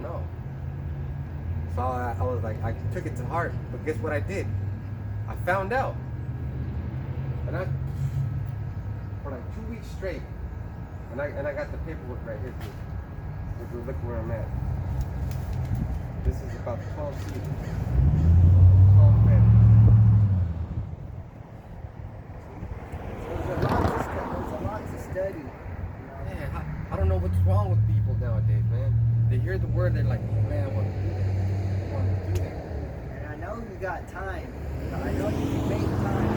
No. So I was like, I took it to heart. But guess what I did? I found out. And I, for like 2 weeks straight, and I got the paperwork right here too. If you look where I'm at. This is about 12 seasons. 12 families. There's a lot to study. Man, I don't know what's wrong with people nowadays, man. They hear the word, they're like, man, I want to do that. I want to do that. And I know you got time. I know you can make time.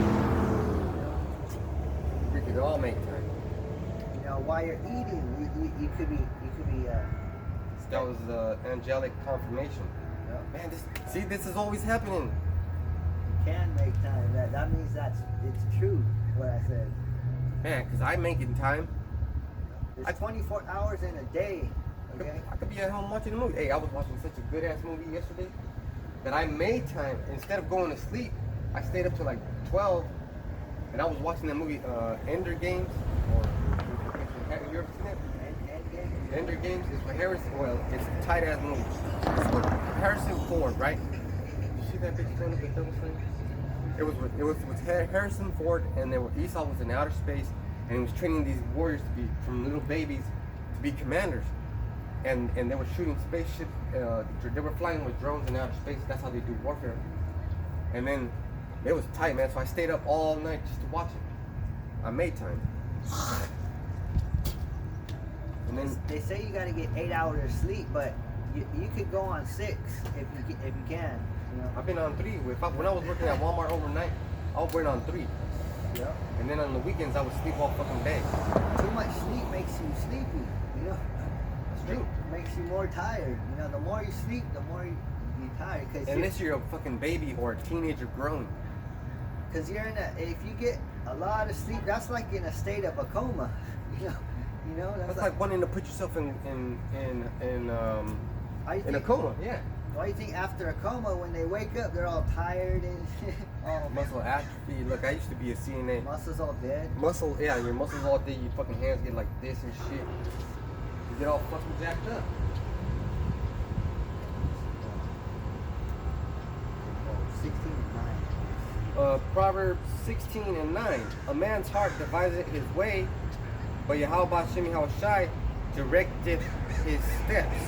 We could all make time. While you're eating, you could be. That was angelic confirmation. Yeah. Man, this is always happening. You can make time. That means it's true what I said. Man, because I make it in time. There's 24 hours in a day. Okay. I could be at home watching a movie. Hey, I was watching such a good ass movie yesterday that I made time. Instead of going to sleep, I stayed up till like 12, and I was watching that movie Ender Games. Have you ever seen it? Ender Games is with Harrison. Well, it's a tight ass movie. It's with Harrison Ford, right? You see that bitch going up the double thing? It was with Harrison Ford, and Esau was in outer space, and he was training these warriors to be from little babies to be commanders, and they were shooting spaceships. They were flying with drones in outer space. That's how they do warfare. And then it was tight, man. So I stayed up all night just to watch it. I made time. And then They say you got to get 8 hours of sleep, but you could go on 6 if you can. I've been on 3. When I was working at Walmart overnight, I was working on 3. Yeah. And then on the weekends, I would sleep all fucking day. Too much sleep makes you sleepy. That's true. Makes you more tired. The more you sleep, the more you're tired. Unless you're a fucking baby or a teenager growing. Because if you get a lot of sleep, that's like in a state of a coma. That's like wanting to put yourself in a coma. Yeah. Why do you think after a coma, when they wake up, they're all tired and all muscle atrophy. Look, I used to be a CNA. Muscles all dead. Yeah, your muscles all dead. Your fucking hands get like this and shit. You get all fucking jacked up. Proverbs 16:9. A man's heart deviseth his way, but Yahweh Shem Yahushai directed his steps.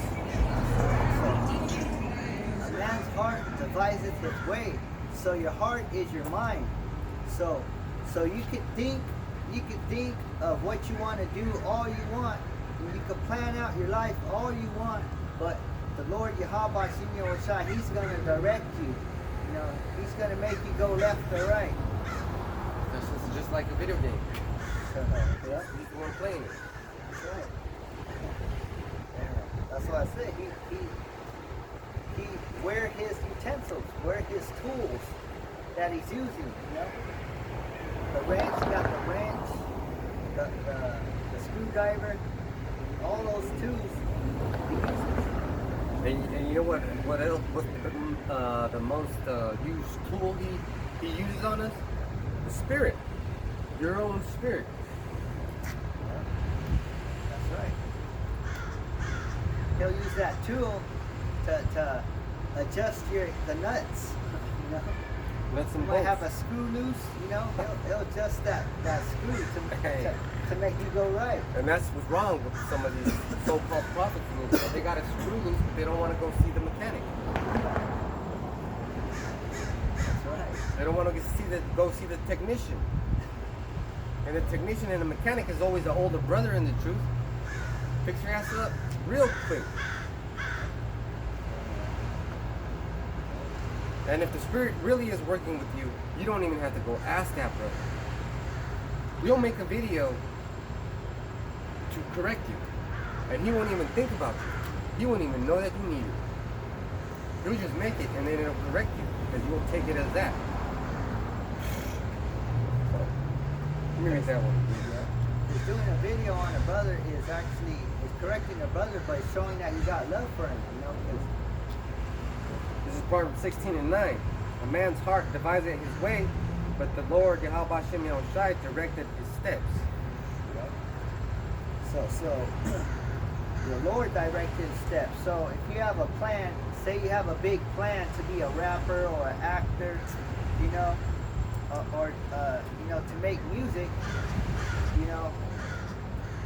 A man's heart deviseth his way. So your heart is your mind. So you could think of what you want to do all you want. And you can plan out your life all you want, but the Lord Yahweh Shem Yahushai, He's going to direct you. He's going to make you go left or right. That's just like a video game. Yeah. He's the one playing it. That's right. Yeah. That's what I said. He where his utensils, where his tools that he's using. The wrench, you got the wrench, the screwdriver, all those tools he uses. And you know what else? What's the most used tool he uses on us? The spirit. Your own spirit. Yeah. That's right. He'll use that tool to adjust the nuts. Nuts and You might bolts. have a screw loose, he'll adjust that screw to make you go right. And that's what's wrong with some of these so-called prophets. They got a screw loose, but they don't want to go see the mechanic. That's right. They don't want to go see the technician. And the technician and the mechanic is always the older brother in the truth. Fix your ass up real quick. And if the spirit really is working with you, you don't even have to go ask that brother. We'll make a video to correct you. And he won't even think about you. He won't even know that you need it. He'll just make it and then it'll correct you because you won't take it as that. So, let me read that one. He's doing a video on a brother is correcting a brother by showing that you got love for him, This is Proverbs 16:9. A man's heart deviseth his way, but the Lord Yahweh Shem Yahushai directed his steps. So The Lord directed his steps. So if you have a plan, say you have a big plan to be a rapper or an actor, you know, or you know, to make music, you know,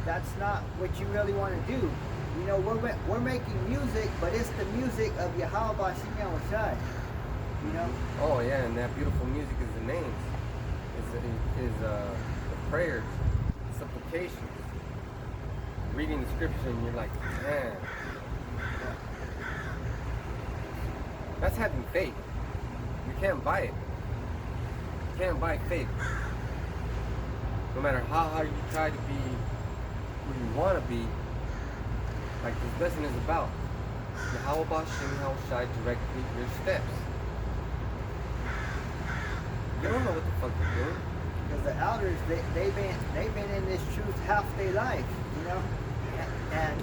that's not what you really want to do. You know, we're making music, but it's the music of Yahweh Shem Yahushai. You know. Oh yeah, and that beautiful music is the names, is the prayers, supplications, reading the scripture, and you're like, man, that's having faith. You can't buy it. You can't buy faith. No matter how hard you try to be who you want to be, like this lesson is about. Yahweh Shem Yahushai direct your steps. You don't know what the fuck you're doing. Because the elders, they've been in this truth half their life, you know, and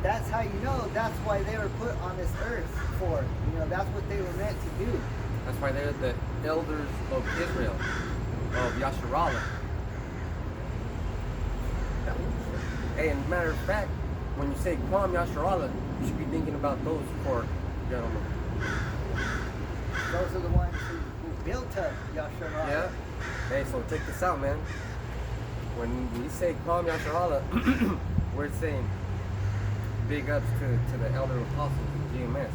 that's how you know. That's why they were put on this earth for. You know, that's what they were meant to do. That's why they're the elders of Israel, of Yasharallah. Hey, and matter of fact, when you say Kwam Yasharallah, you should be thinking about those four gentlemen. Those are the ones who built up Yasharallah. Yeah. Hey, so check this out, man. When we say Kwam Yasharallah, we're saying big ups to the elder apostles of GMS.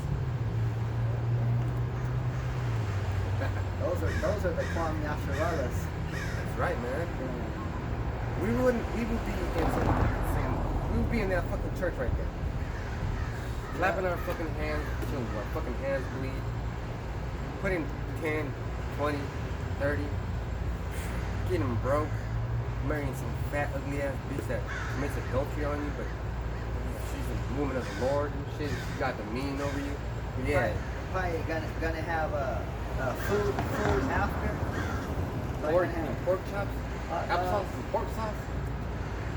Those are the Kwam Yasharallahs. That's right, man. We would be in that fucking church right there. Clapping our fucking hands until our fucking hands bleed. Putting 10, 20, 30. Getting broke. Marrying some fat, ugly ass bitch that commits adultery on you, but she's a woman of the Lord and shit. She got the mean over you. But yeah. Probably gonna have food after. Pork chops. Applesauce and pork sauce.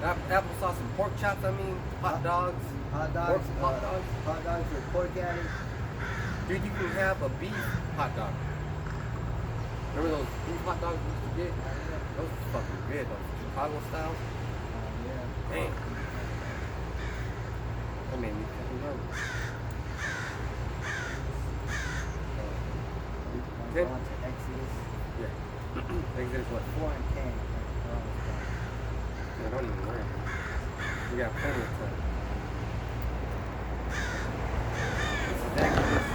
Applesauce and pork chops. I mean, hot dogs. Hot dogs. Hot dogs. Hot dogs with pork at it. Dude, you can have a beef hot dog. Remember those beef hot dogs we used to get? Those are fucking good. Those Chicago styles. Yeah. Damn. That made me fucking hungry. We're on to Exodus. Yeah. Exodus what? 4 and 10. I don't even worry. We got plenty of time. This is Exodus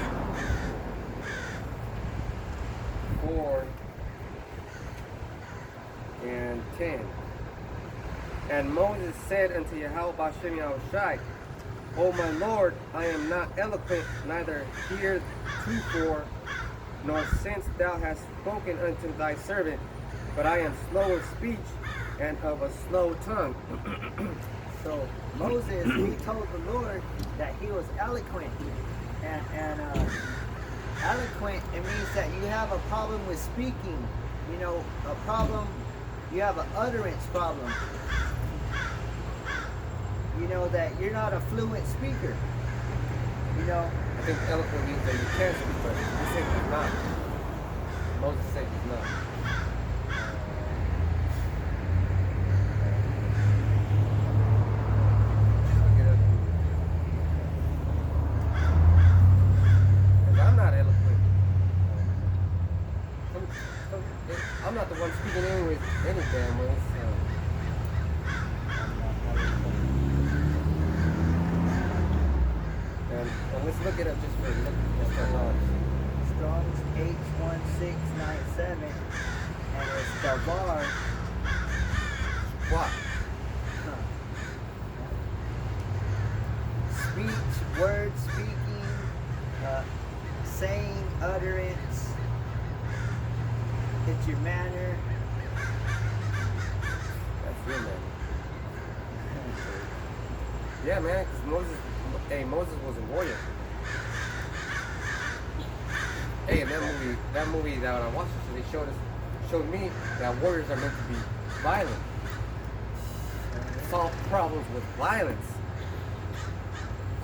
4 and 10. And Moses said unto Yahweh Shem Yahushai, O my Lord, I am not eloquent, neither heretofore, nor since thou hast spoken unto thy servant, but I am slow of speech and of a slow tongue. So Moses, he told the Lord that he was eloquent, and eloquent, it means that you have a problem with speaking. You know, a problem. You have an utterance problem. You know that you're not a fluent speaker. You know. I think eloquent means that you can speak, but he said he's not. Moses said he's not. I'm not eloquent. I'm not the one speaking anyways, any damn way. So. And let's look it up just for knowledge. Strong's H1697, and it's Davar. What? Speech, word speaking, saying, utterance. It's your manner. That's your man. Yeah, man, because Moses was a warrior. Hey, in that movie that I watched, they showed me that warriors are meant to be violent. Solve problems with violence.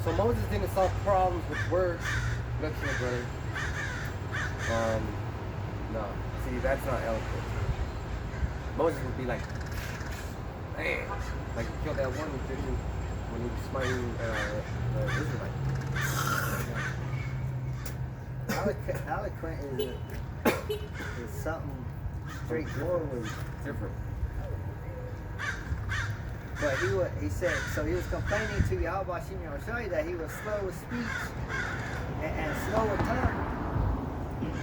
So Moses didn't solve problems with words. Look here, brother. No. See, that's not eloquent. Moses would be like, man, like you killed that one, didn't you? when he was smiting the Israelite. Eloquent is something straightforward. Different. But he said, so he was complaining to Yahweh Hashem Yahushua that he was slow of speech and slow of tongue. And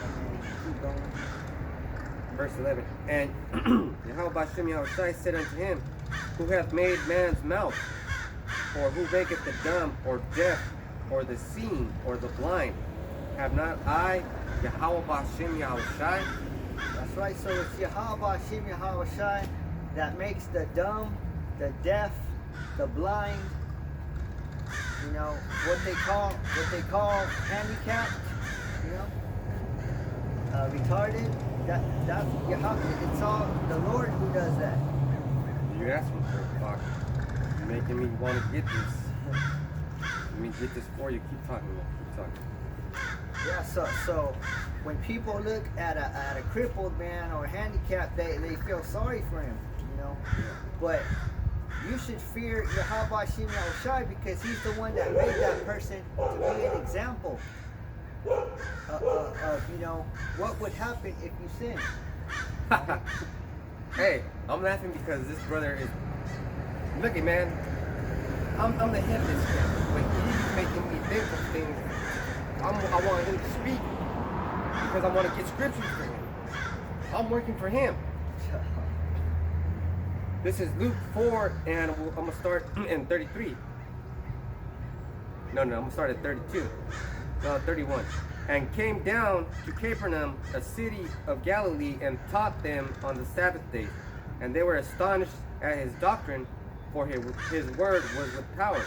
keep going. Verse 11. And Yahweh Hashem Yahushua said unto him, who hath made man's mouth? Or who maketh the dumb, or deaf, or the seeing, or the blind? Have not I, Yahweh Hashem Yahushua? That's right, so it's Yahweh Hashem Yahushua that makes the dumb, the deaf, the blind, you know, what they call handicapped, you know, retarded. That's Yahweh. It's all the Lord who does that. You asked me for it, Doc. You're making me want to get this. Let me get this for you. Keep talking, man. Keep talking. Yeah, so when people look at a crippled man or handicapped, they feel sorry for him, you know. But you should fear Yahweh Hashem Yahushua because he's the one that made that person to be an example of, you know, what would happen if you sin. Hey, I'm laughing because this brother is. Look it, man. I'm the head of this family, but he's making me think of things. I want him to speak because I want to get scriptures for him. I'm working for him. This is Luke 4, and I'm going to start in 33. No, I'm going to start at 32. No, 31. And came down to Capernaum, a city of Galilee, and taught them on the Sabbath day. And they were astonished at his doctrine, for his word was with power.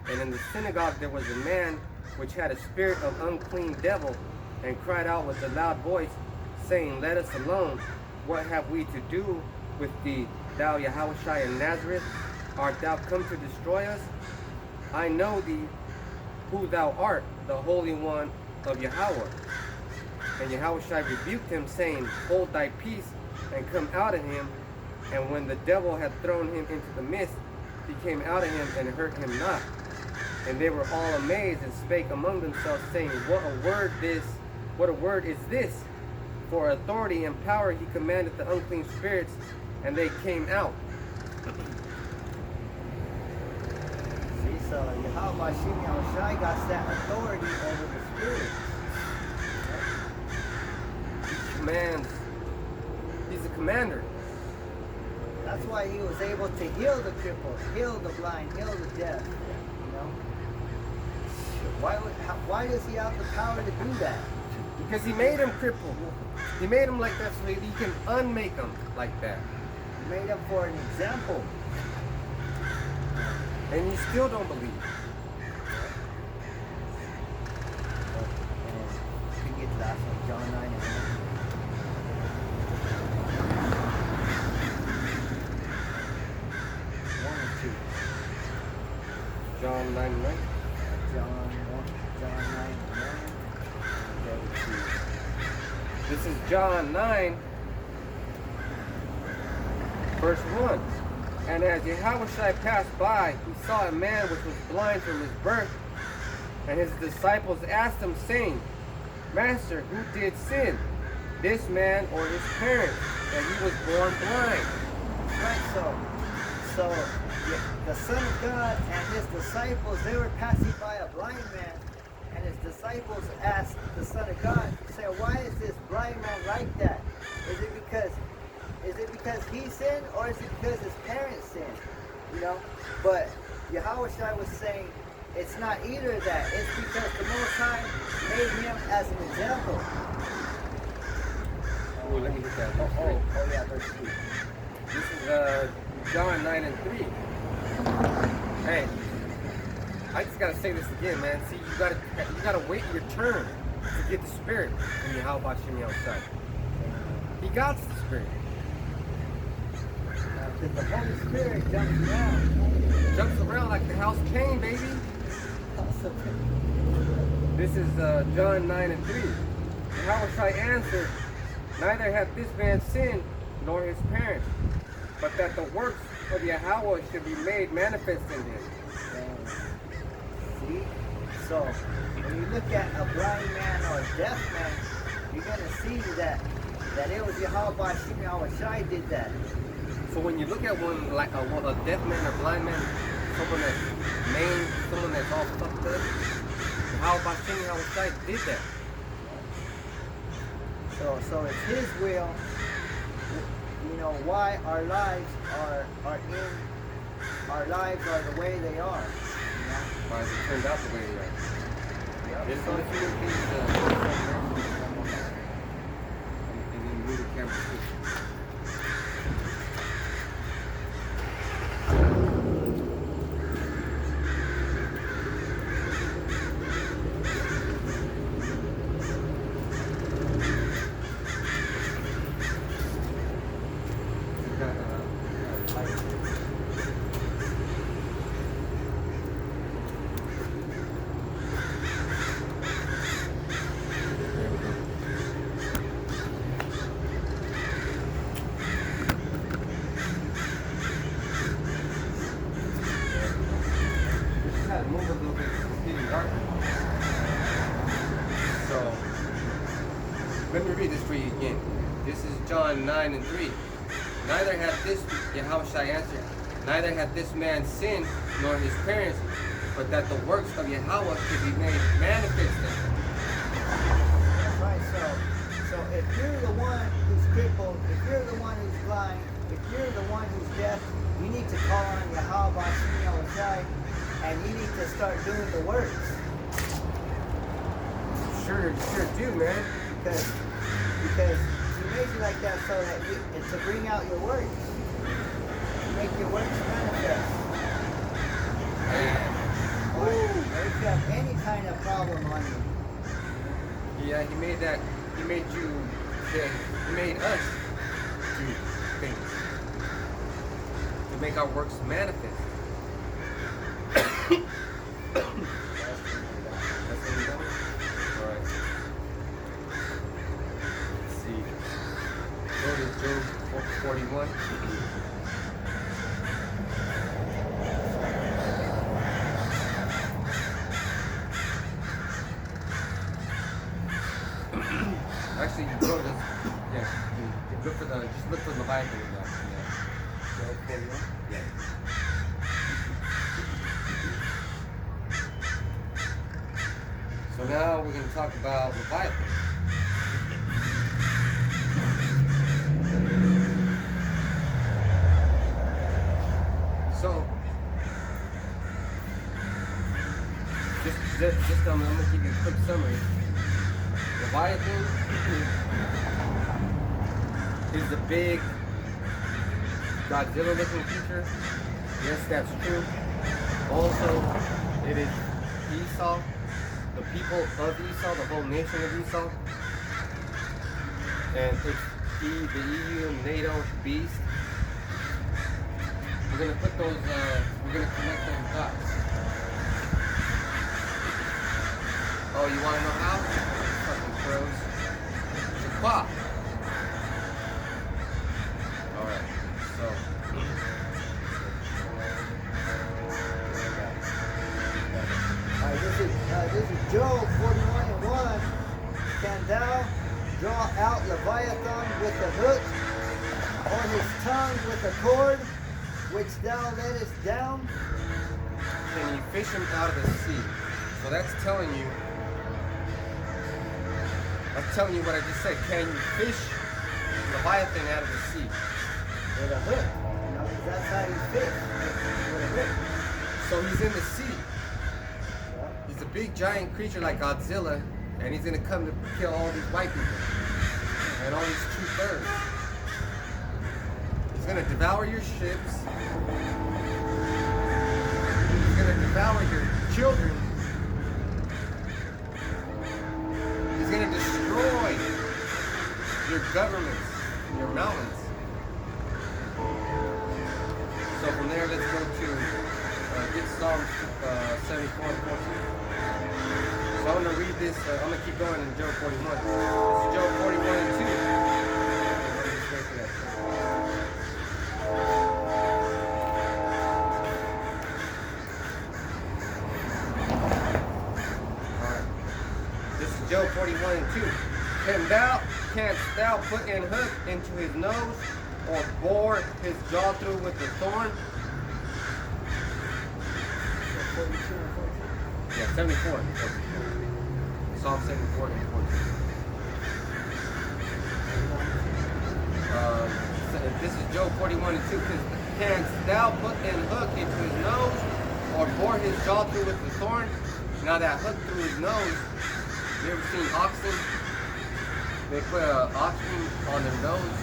And in the synagogue there was a man which had a spirit of unclean devil, and cried out with a loud voice, saying, Let us alone. What have we to do with thee, thou Yahushua in Nazareth? Art thou come to destroy us? I know thee, who thou art, the Holy One of Yahweh. And Yahushua rebuked him, saying, Hold thy peace, and come out of him. And when the devil had thrown him into the midst, he came out of him and hurt him not. And they were all amazed and spake among themselves, saying, What a word is this? For authority and power he commanded the unclean spirits, and they came out. See, so Yahweh Hashem Yahushua got that authority over the spirits. He commands. He's a commander. That's why he was able to heal the crippled, heal the blind, heal the deaf. You know, why does he have the power to do that? Because he made him crippled. He made him like that so that he can unmake them like that. He made him for an example. And you still don't believe. You can get last one, John 9 and 1. John 9 and 9. John 9 and 1. This is John 9, verse 1. And as Yahushua passed by, he saw a man which was blind from his birth. And his disciples asked him, saying, Master, who did sin, this man or his parents, that he was born blind? Right, so the Son of God and his disciples, they were passing by a blind man, and his disciples asked the Son of God, say, why is this blind man like that? Is it because he sinned, or is it because his parents sinned? You know? But Yahushua was saying, it's not either of that. It's because the Most High made him as an example. Oh, let me hit that. Oh yeah, verse 3. This is John 9 and 3. Hey, I just gotta say this again, man. See, you gotta wait your turn to get the Spirit in Yahweh Hashem Yahushua. He got the Spirit. Because the Holy Spirit jumps around. Jumps around like the house Cain, baby. This is John 9 and 3. Yahushua answered, Neither hath this man sinned, nor his parents, but that the works of Yahweh should be made manifest in him. So when you look at a blind man or a deaf man, you're gonna see that it was Yahweh Hashem Yahweh Shai did that. So when you look at one like a deaf man or blind man, someone that's maimed, someone that's all fucked up, how about seeing how Shai did that? So it's His will, you know, why our lives are the way they are. You know? Why it turned out the way they are. Yep. If you look at these, and then move the camera too. Move a little bit, it's getting dark. So, let me read this for you again. This is John 9:3. Neither had this, Yahweh Shai answered, neither had this man sinned, nor his parents, but that the works of Yahweh should be made manifest. That's right. So if you're the one who's crippled, if you're the one who's blind, if you're the one who's deaf, you need to call on Yahweh Hashem Yahweh Shai, and you need to start doing the works. Sure do, man. Because He made you like that so that it's to bring out your works. Make your works manifest. Or if you have any kind of problem on you. Yeah, he made us do things to make our works manifest. That's what we done? Alright. Let's see. Go to Job 41. Actually, you go to this. Yeah. You look for just look for Leviathan in that. Job 41? Yeah. So now we're going to talk about Leviathan. So, I'm going to give you a quick summary. Leviathan is the big Godzilla-looking creature. Yes, that's true. Also, it is Esau. The people of Esau, the whole nation of Esau, and it's the EU and NATO beast. We're gonna put those, we're gonna connect those dots. Oh, you wanna know how? Fucking pros. It's a clock. Alright, so. This is Job 41:1. Can thou draw out Leviathan with a hook, or his tongue with a cord, which thou lettest down? Can you fish him out of the sea? So that's telling you what I just said. Can you fish Leviathan out of the sea? With a hook. You know, 'cause that's how you fish. With a hook. So he's in the sea. He's a big giant creature like Godzilla, and he's gonna come to kill all these white people and all these true birds. He's gonna devour your ships. He's gonna devour your children. He's gonna destroy your governments, your mountains. So from there, let's go to get Psalms 74:14. So I'm going to read this, I'm going to keep going in Job 41. This is Job 41:2. Job 41:2. Canst thou put an hook into his nose, or bore his jaw through with a thorn? 42 and 14. Yeah, 74. Psalm 74 and 14. This is Job 41:2. Canst thou put an hook into his nose, or bore his jaw through with a thorn? Now that hook through his nose, you ever seen oxen? They put an oxen on their nose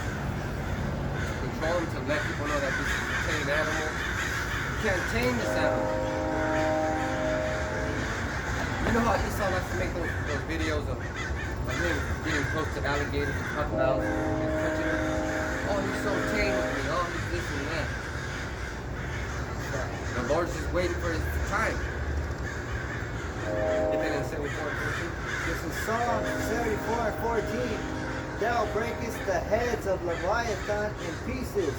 to control them, to let people know that this is a tame animal. You can't tame this animal. You know how Esau likes to make those videos of him getting close to alligators and crocodiles and touching them? Oh, he's so tame with me. Oh, he's this and that. The Lord's just waiting for his time. Get that in 74 and 14. This is Psalm 74 and 14. Thou breakest the heads of Leviathan in pieces,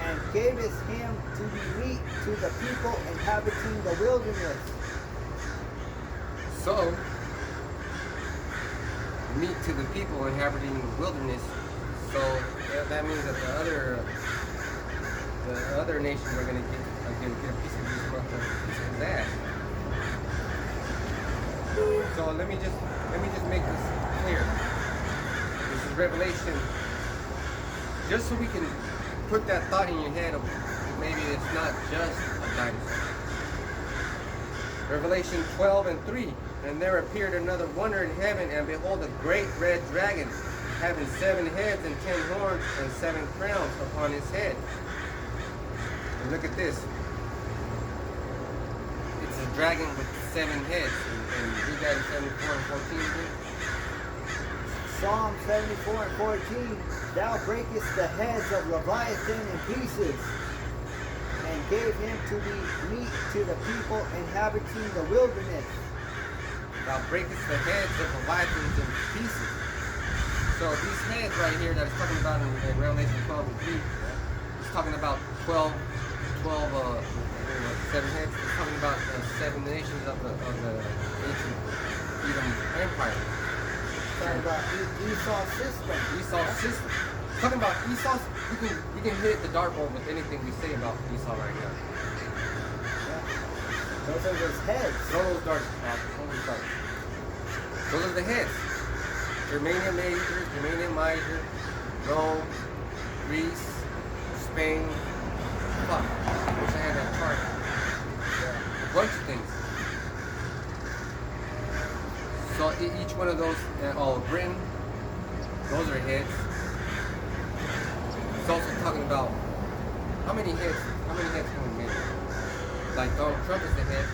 and gavest him to be meat to the people inhabiting the wilderness. So, meat to the people inhabiting the wilderness. So that means that the other nations are going to get a piece of that. So let me just make this clear. This is Revelation. Just so we can put that thought in your head of maybe it's not just a dinosaur. Revelation 12 and 3. And there appeared another wonder in heaven, and behold, a great red dragon, having 7 heads and 10 horns and 7 crowns upon his head. And look at this. It's a dragon with 7 heads. And read that in 74 and 14 again. Psalm 74 and 14. Thou breakest the heads of Leviathan in pieces, and gave him to be meat to the people inhabiting the wilderness. Thou breakest the heads of Leviathans in pieces. So these heads right here that it's talking about in Revelation 12 and 3, it's talking about 7 heads. It's talking about 7 nations of the ancient Edom Empire. Talking about Esau's system. Esau's system. Talking about Esau's, we can hit the dartboard with anything we say about Esau right now. Those are his heads. Throw those darts. Those are the heads. Germania Major, Germania Minor, Rome, Greece, Spain. Fuck. I wish I had that chart. A bunch of things. So each one of those, Britain, those are heads. It's also talking about how many heads can we make? Like Donald Trump is the head.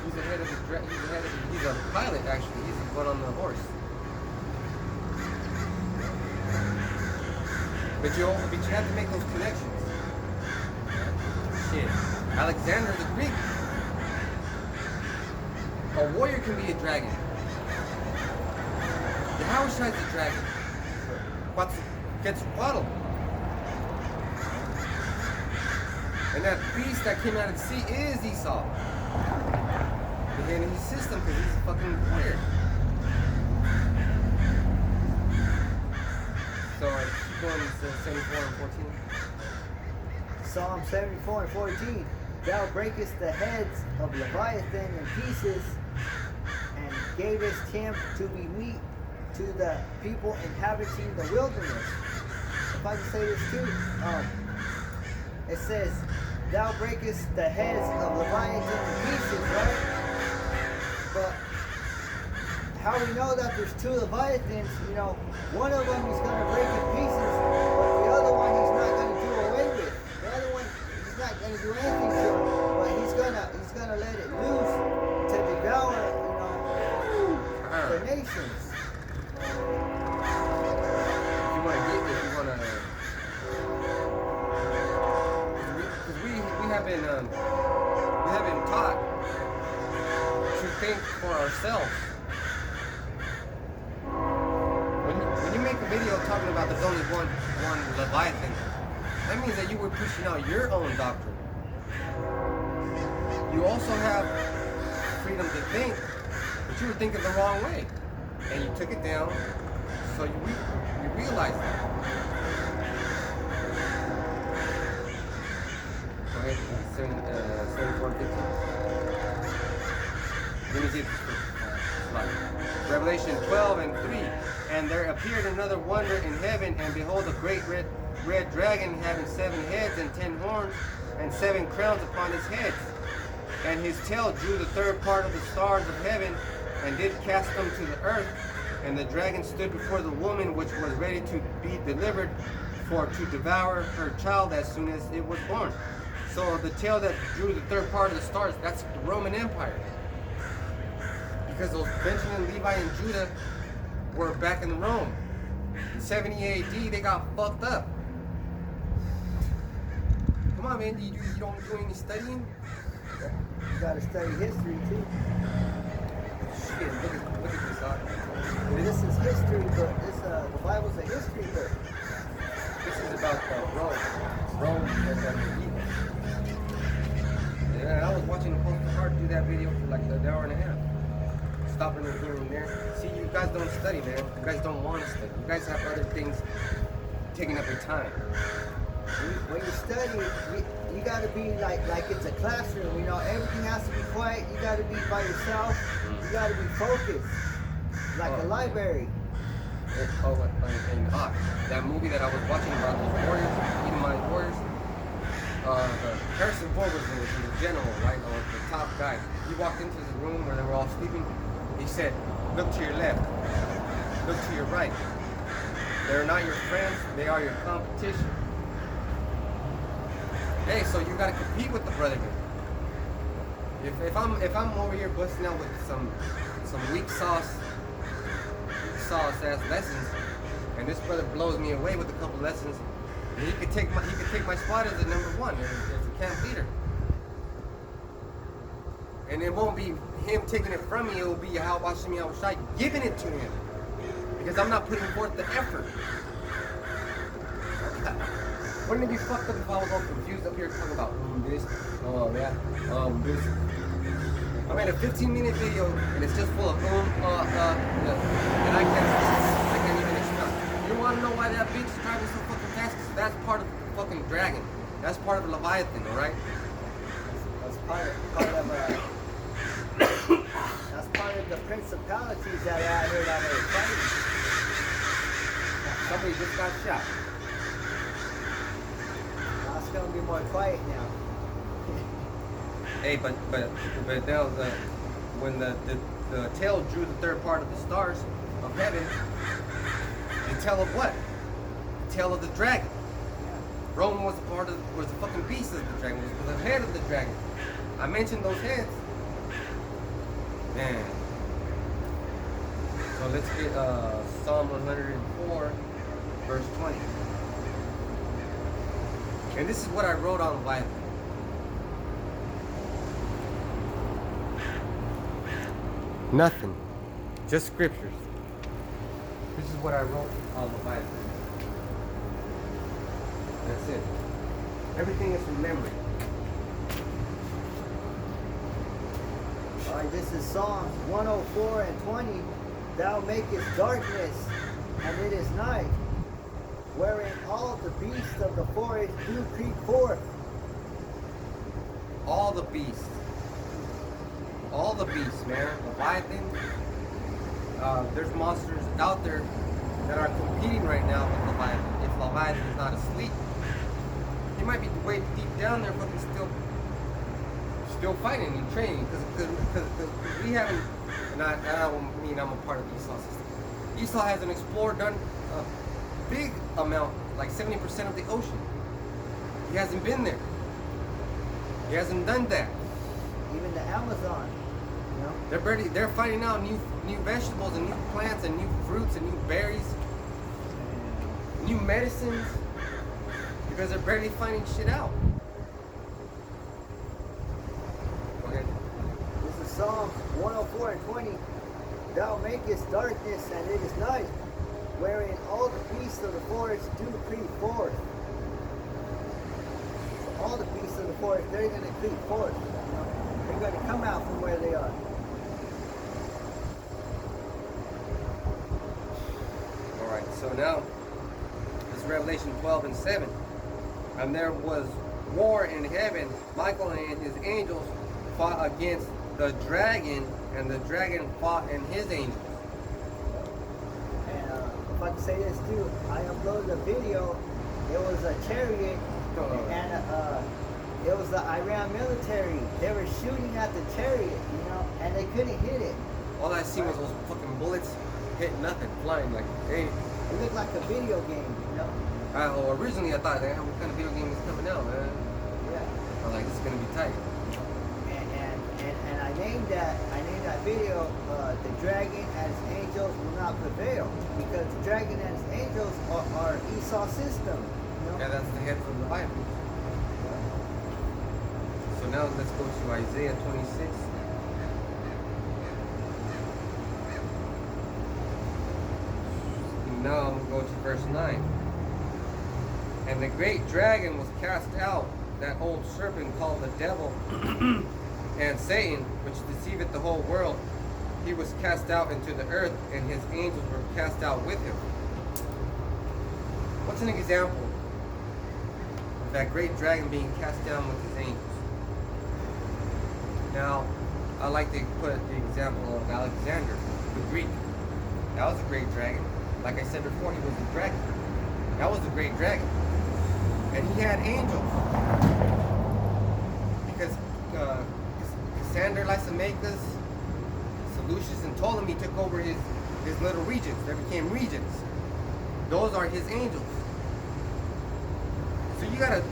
He's the head of he's a pilot actually. He's the one on the horse. But you have to make those connections. Shit. Alexander the Greek. A warrior can be a dragon. The Hawashai's a dragon. Quetzalcoatl. And that beast that came out of the sea is Esau. And in his system, because he's fucking weird. So keep going to 74 and 14. Psalm 74 and 14. Thou breakest the heads of Leviathan in pieces, and gavest him to be meat to the people inhabiting the wilderness. If I can say this too, it says, thou breakest the heads of Leviathan in pieces, right? But how we know that there's 2 Leviathans, one of them is going to break in pieces, but the other one he's not going to do away with. The other one, he's not going to do anything to him, but he's gonna let it loose to devour, the nations. We have been taught to think for ourselves. When you make a video talking about there's only one Leviathan, that means that you were pushing out your own doctrine. You also have freedom to think, but you were thinking the wrong way, and you took it down. So you realized that. Okay, 7:4:15. Let me see this slide. Revelation 12:3. And there appeared another wonder in heaven, and behold, a great red dragon having 7 heads and 10 horns, and 7 crowns upon his heads. And his tail drew the third part of the stars of heaven, and did cast them to the earth. And the dragon stood before the woman, which was ready to be delivered, for to devour her child as soon as it was born. So the tail that drew the third part of the stars, that's the Roman Empire. Because those Benjamin, Levi, and Judah were back in Rome. In 70 AD, they got fucked up. Come on, man, you don't do any studying? You gotta study history too. Shit, look at this, dog. This is history book. The Bible's a history book. This is about Rome. Rome and evil. Yeah, I was watching the Post Hard do that video for like an hour and a half. Stopping it here and there. See, you guys don't study, man. You guys don't want to study. You guys have other things taking up your time. When you study, you gotta be like it's a classroom. You know, everything has to be quiet. You gotta be by yourself. You gotta be focused, like a library. That movie that I was watching about those warriors, Edomite warriors. Harrison Ford was the general, right, or the top guy. He walked into the room where they were all sleeping. He said, "Look to your left. Look to your right. They're not your friends. They are your competition." Hey, so you gotta compete with the brotherhood. If I'm over here busting out with some weak sauce ass lessons, and this brother blows me away with a couple lessons, he could take my spot as the number 1 as a camp leader. And it won't be him taking it from me, it will be Hashemi Yahushai giving it to him. Because I'm not putting forth the effort. Wouldn't it be fucked up if I was all confused up here talking about this, this. I made a 15-minute video and it's just full of and I can't even explain. You wanna know why that bitch is driving so fucking fast? 'Cause that's part of the fucking dragon. That's part of Leviathan, alright? That's part of the principalities that are out here that are fighting. Somebody just got shot. Now it's gonna be more quiet now. Hey, but now when the tail drew the third part of the stars of heaven, the tail of what? The tail of the dragon. Rome was the fucking beast of the dragon, was the head of the dragon. I mentioned those heads. Man. So let's get Psalm 104, verse 20. And this is what I wrote on Leviathan. Nothing. Just scriptures. This is what I wrote on Leviathan. That's it. Everything is from memory. Alright, this is Psalms 104 and 20. Thou makest darkness, and it is night, wherein all the beasts of the forest do creep forth. All the beasts. All the beasts, man. Leviathan. There's monsters out there that are competing right now with Leviathan. If Leviathan is not asleep, he might be way deep down there, fucking still fighting and training. Because we haven't, and I don't mean I'm a part of the Esau system. Esau hasn't explored, done a big amount, like 70% of the ocean. He hasn't been there. He hasn't done that. Even the Amazon, you know? They're finding out new vegetables and new plants and new fruits and new berries, new medicines, because they're barely finding shit out. Okay. This is Psalms 104 and 20. Thou makest darkness, and it is night, wherein all the beasts of the forest do creep forth. So all the beasts of the forest, they're going to creep forth. You know? They're going to come out from where they are. So now, it's Revelation 12 and 7. And there was war in heaven. Michael and his angels fought against the dragon, and the dragon fought and his angels. And if I can say this too, I uploaded a video. It was a chariot, and it was the Iran military. They were shooting at the chariot, and they couldn't hit it. All I see was those fucking bullets hit nothing, flying like, hey. It looked like a video game. Originally I thought, what kind of video game is coming out, man? Yeah. I was like, this is gonna be tight. And I named that video "The Dragon and His Angels Will Not Prevail," because the dragon and his angels are Esau's system. Yeah, that's the head from the Bible. So now let's go to Isaiah 26. Now I'm going to go to verse 9. And the great dragon was cast out, that old serpent called the devil and Satan, which deceiveth the whole world. He was cast out into the earth, and his angels were cast out with him. What's an example of that great dragon being cast down with his angels? Now, I like to put the example of Alexander, the Greek. That was a great dragon. Like I said before, he was a dragon. That was a great dragon. And he had angels. Because Cassander, Lysimachus, Seleucus, and Ptolemy took over his little regions. They became regions. Those are his angels. So you gotta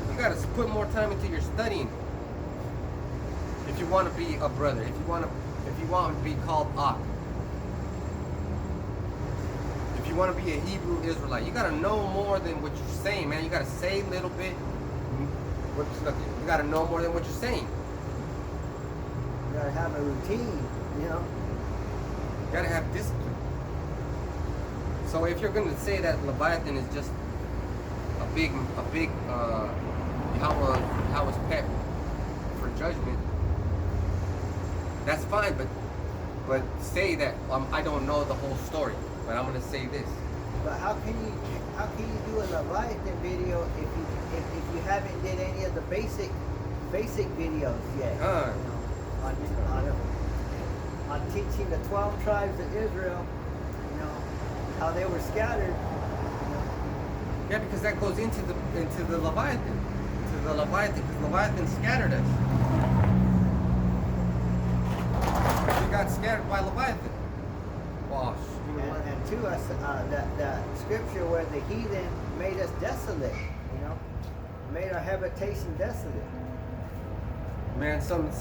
put more time into your studying. If you want to be a brother, if you want to be called Ak. If you want to be a Hebrew Israelite, you gotta know more than what you're saying, man. You gotta say a little bit. You gotta know more than what you're saying. You gotta have a routine, You gotta have discipline. So if you're gonna say that Leviathan is just a big Yahweh's pet for judgment, that's fine. But say that I don't know the whole story. But I'm gonna say this. But how can you do a Leviathan video if you haven't did any of the basic videos yet? On teaching the 12 tribes of Israel, how they were scattered. Yeah, because that goes into the Leviathan. To the Leviathan, because Leviathan scattered us. We got scattered by Leviathan. Wow. And two, that scripture where the heathen made us desolate, made our habitation desolate. Man, some